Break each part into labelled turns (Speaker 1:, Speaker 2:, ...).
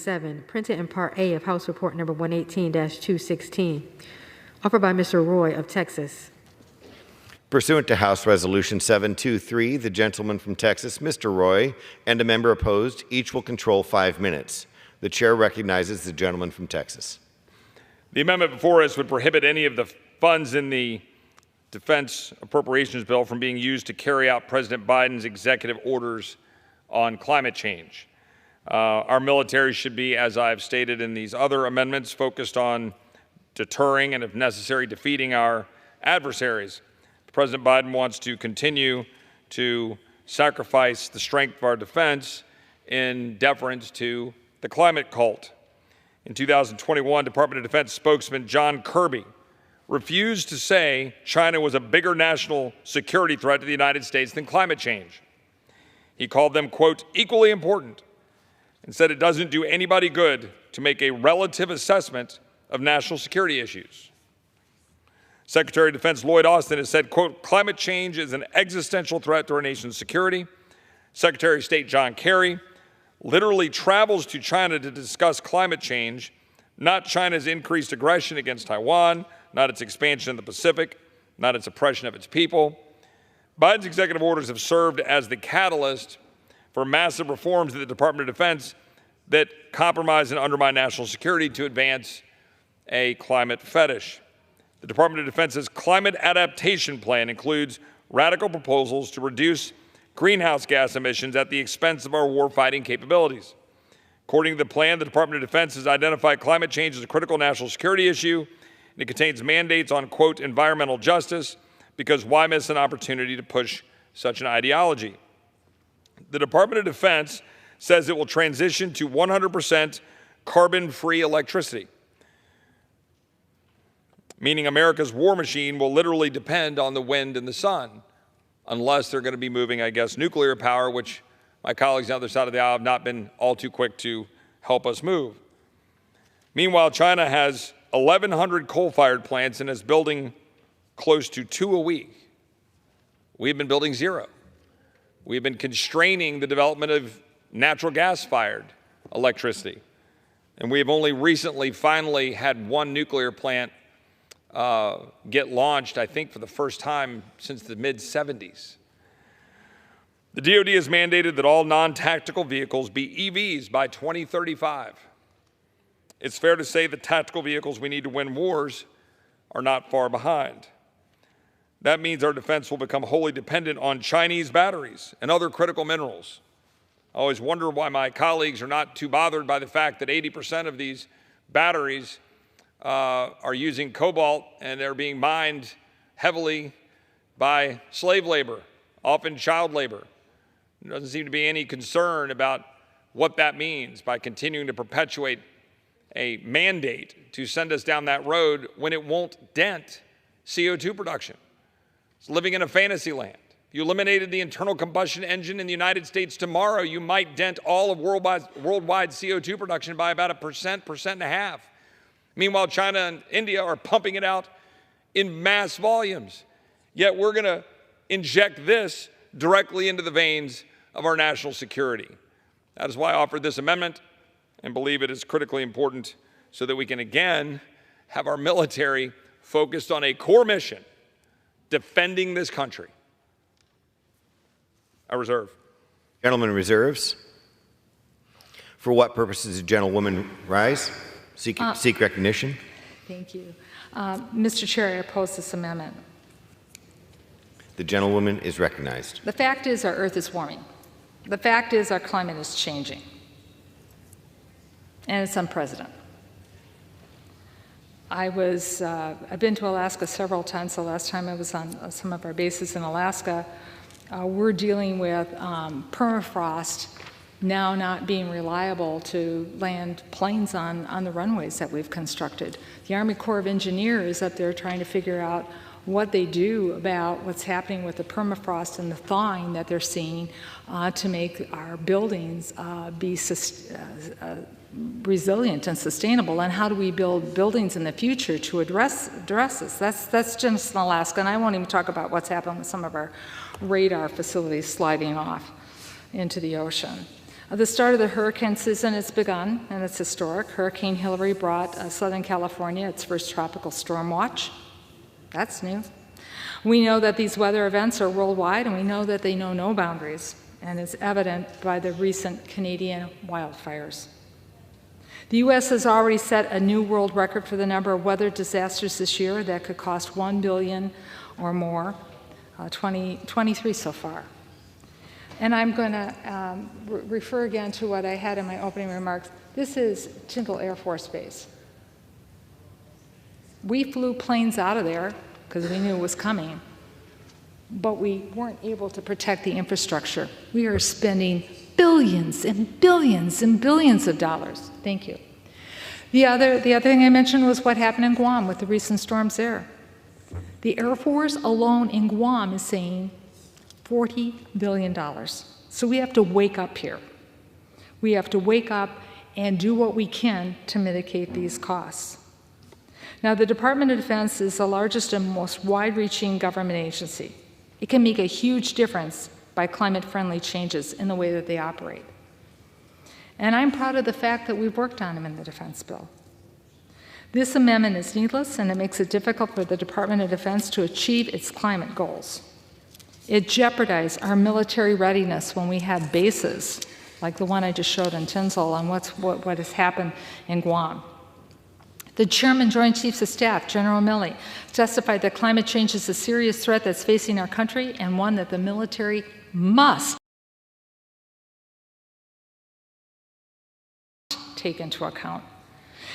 Speaker 1: 7, printed in Part A of House Report Number 118-216, offered by Mr. Roy of Texas.
Speaker 2: Pursuant to House Resolution 723, the gentleman from Texas, Mr. Roy, and a member opposed, each will control 5 minutes. The chair recognizes the gentleman from Texas.
Speaker 3: The amendment before us would prohibit any of the funds in the Defense Appropriations Bill from being used to carry out President Biden's executive orders on climate change. Our military should be, as I've stated in these other amendments, focused on deterring and, if necessary, defeating our adversaries. President Biden wants to continue to sacrifice the strength of our defense in deference to the climate cult. In 2021, Department of Defense spokesman John Kirby refused to say China was a bigger national security threat to the United States than climate change. He called them, quote, equally important, and said it doesn't do anybody good to make a relative assessment of national security issues. Secretary of Defense Lloyd Austin has said, quote, climate change is an existential threat to our nation's security. Secretary of State John Kerry literally travels to China to discuss climate change, not China's increased aggression against Taiwan, not its expansion in the Pacific, not its oppression of its people. Biden's executive orders have served as the catalyst for massive reforms in the Department of Defense that compromise and undermine national security to advance a climate fetish. The Department of Defense's climate adaptation plan includes radical proposals to reduce greenhouse gas emissions at the expense of our warfighting capabilities. According to the plan, the Department of Defense has identified climate change as a critical national security issue, and it contains mandates on, quote, environmental justice, because why miss an opportunity to push such an ideology? The Department of Defense says it will transition to 100% carbon-free electricity, meaning America's war machine will literally depend on the wind and the sun, unless they're going to be moving, I guess, nuclear power, which my colleagues on the other side of the aisle have not been all too quick to help us move. Meanwhile, China has 1,100 coal-fired plants and is building close to 2 a week. We've been building 0. We've been constraining the development of natural gas-fired electricity. And we have only recently finally had one nuclear plant get launched, I think, for the first time since the mid-'70s. The DoD has mandated that all non-tactical vehicles be EVs by 2035. It's fair to say the tactical vehicles we need to win wars are not far behind. That means our defense will become wholly dependent on Chinese batteries and other critical minerals. I always wonder why my colleagues are not too bothered by the fact that 80% of these batteries are using cobalt, and they're being mined heavily by slave labor, often child labor. There doesn't seem to be any concern about what that means by continuing to perpetuate a mandate to send us down that road when it won't dent CO2 production. It's living in a fantasy land. If you eliminated the internal combustion engine in the United States tomorrow, you might dent all of worldwide CO2 production by about 1.5%. Meanwhile, China and India are pumping it out in mass volumes. Yet we're going to inject this directly into the veins of our national security. That is why I offered this amendment and believe it is critically important so that we can again have our military focused on a core mission, defending this country. I reserve.
Speaker 2: Gentleman reserves. For what purpose does the gentlewoman rise? Seek recognition.
Speaker 4: Thank you. Mr. Chair, I oppose this amendment.
Speaker 2: The gentlewoman is recognized.
Speaker 4: The fact is our Earth is warming. The fact is our climate is changing. And it's unprecedented. I've been to Alaska several times. The last time I was on some of our bases in Alaska. We're dealing with permafrost now not being reliable to land planes on the runways that we've constructed. The Army Corps of Engineers up there trying to figure out what they do about what's happening with the permafrost and the thawing that they're seeing to make our buildings be resilient and sustainable, and how do we build buildings in the future to address this? That's just in Alaska, and I won't even talk about what's happened with some of our radar facilities sliding off into the ocean. The start of the hurricane season has begun, and it's historic. Hurricane Hillary brought Southern California its first tropical storm watch. That's new. We know that these weather events are worldwide, and we know that they know no boundaries, and it's evident by the recent Canadian wildfires. The U.S. has already set a new world record for the number of weather disasters this year that could cost $1 billion or more, 23 so far. And I'm going to refer again to what I had in my opening remarks. This is Tyndall Air Force Base. We flew planes out of there because we knew it was coming, but we weren't able to protect the infrastructure. We are spending billions and billions and billions of dollars. Thank you. The other thing I mentioned was what happened in Guam with the recent storms there. The Air Force alone in Guam is saying $40 billion. So we have to wake up here. We have to wake up and do what we can to mitigate these costs. Now, the Department of Defense is the largest and most wide-reaching government agency. It can make a huge difference by climate-friendly changes in the way that they operate. And I'm proud of the fact that we've worked on them in the defense bill. This amendment is needless, and it makes it difficult for the Department of Defense to achieve its climate goals. It jeopardizes our military readiness when we have bases, like the one I just showed in Tinsel, on what has happened in Guam. The Chairman, Joint Chiefs of Staff, General Milley, testified that climate change is a serious threat that's facing our country and one that the military must take into account.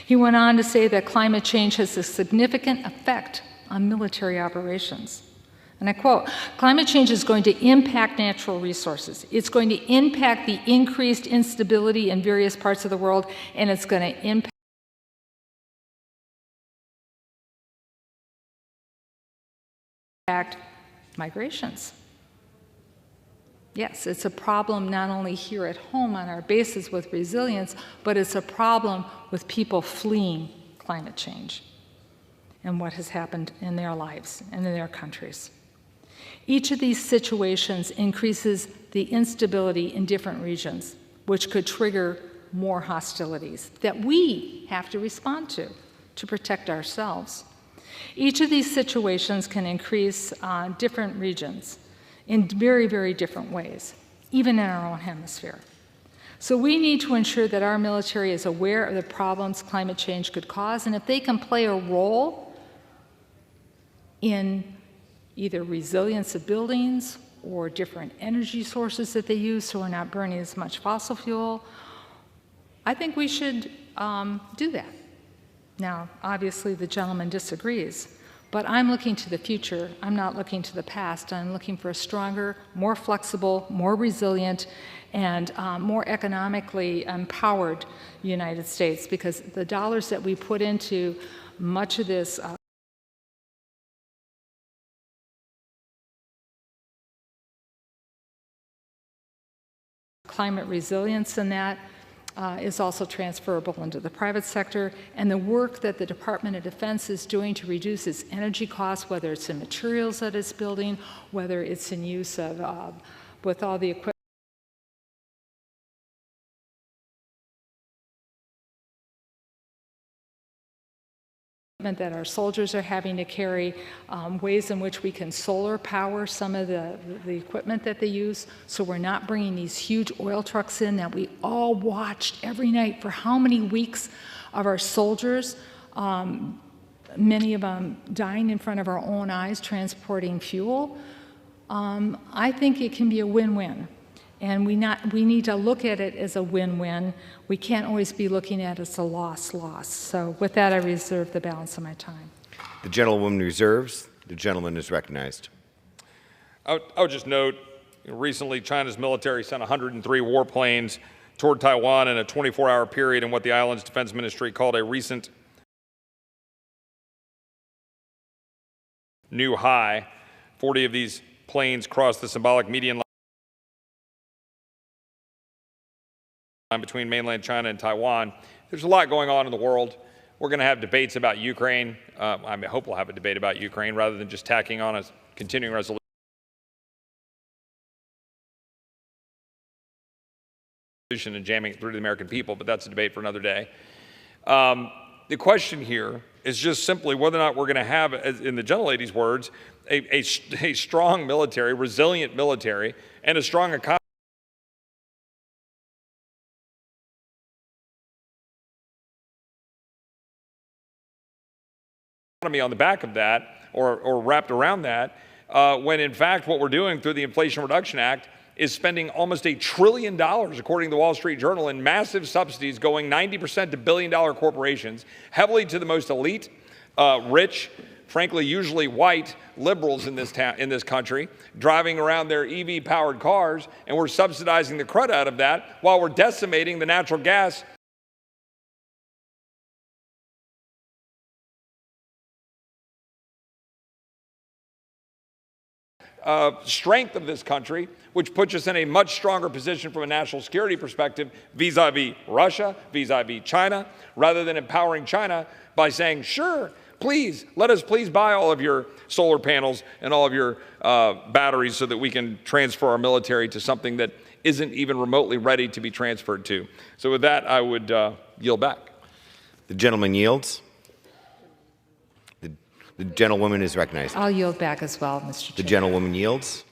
Speaker 4: He went on to say that climate change has a significant effect on military operations. And I quote, "Climate change is going to impact natural resources. It's going to impact the increased instability in various parts of the world, and it's going to impact migrations." Yes, it's a problem not only here at home on our bases with resilience, but it's a problem with people fleeing climate change and what has happened in their lives and in their countries. Each of these situations increases the instability in different regions, which could trigger more hostilities that we have to respond to protect ourselves. Each of these situations can increase different regions in very, very different ways, even in our own hemisphere. So we need to ensure that our military is aware of the problems climate change could cause, and if they can play a role in either resilience of buildings or different energy sources that they use so we're not burning as much fossil fuel, I think we should do that. Now, obviously, the gentleman disagrees, but I'm looking to the future. I'm not looking to the past. I'm looking for a stronger, more flexible, more resilient, and more economically empowered United States, because the dollars that we put into much of this climate resilience, and that is also transferable into the private sector, and the work that the Department of Defense is doing to reduce its energy costs, whether it's in materials that it's building, whether it's in use of, with all the equipment that our soldiers are having to carry, ways in which we can solar power some of the equipment that they use, so we're not bringing these huge oil trucks in that we all watched every night for how many weeks of our soldiers, many of them dying in front of our own eyes transporting fuel. I think it can be a win-win. And we need to look at it as a win-win. We can't always be looking at it as a loss-loss. So with that, I reserve the balance of my time.
Speaker 2: The gentlewoman reserves. The gentleman is recognized.
Speaker 3: I would just note, recently China's military sent 103 warplanes toward Taiwan in a 24-hour period in what the island's defense ministry called a recent new high. 40 of these planes crossed the symbolic median line between mainland China and Taiwan. There's a lot going on in the world. We're going to have debates about Ukraine. I hope we'll have a debate about Ukraine rather than just tacking on a continuing resolution. and jamming it through to the American people, but that's a debate for another day. The question here is just simply whether or not we're going to have, as in the gentlelady's words, a strong military, resilient military, and a strong economy. On the back of that, or wrapped around that, when in fact what we're doing through the Inflation Reduction Act is spending almost $1 trillion, according to the Wall Street Journal, in massive subsidies going 90% to billion-dollar corporations, heavily to the most elite, rich, frankly, usually white liberals in this country, driving around their EV-powered cars, and we're subsidizing the crud out of that while we're decimating the natural gas strength of this country, which puts us in a much stronger position from a national security perspective vis-a-vis Russia, vis-a-vis China, rather than empowering China by saying, sure, please, let us please buy all of your solar panels and all of your batteries so that we can transfer our military to something that isn't even remotely ready to be transferred to. So with that, I would yield back.
Speaker 2: The gentleman yields. The gentlewoman is recognized.
Speaker 5: I'll yield back as well, Mr. Chair.
Speaker 2: The gentlewoman yields.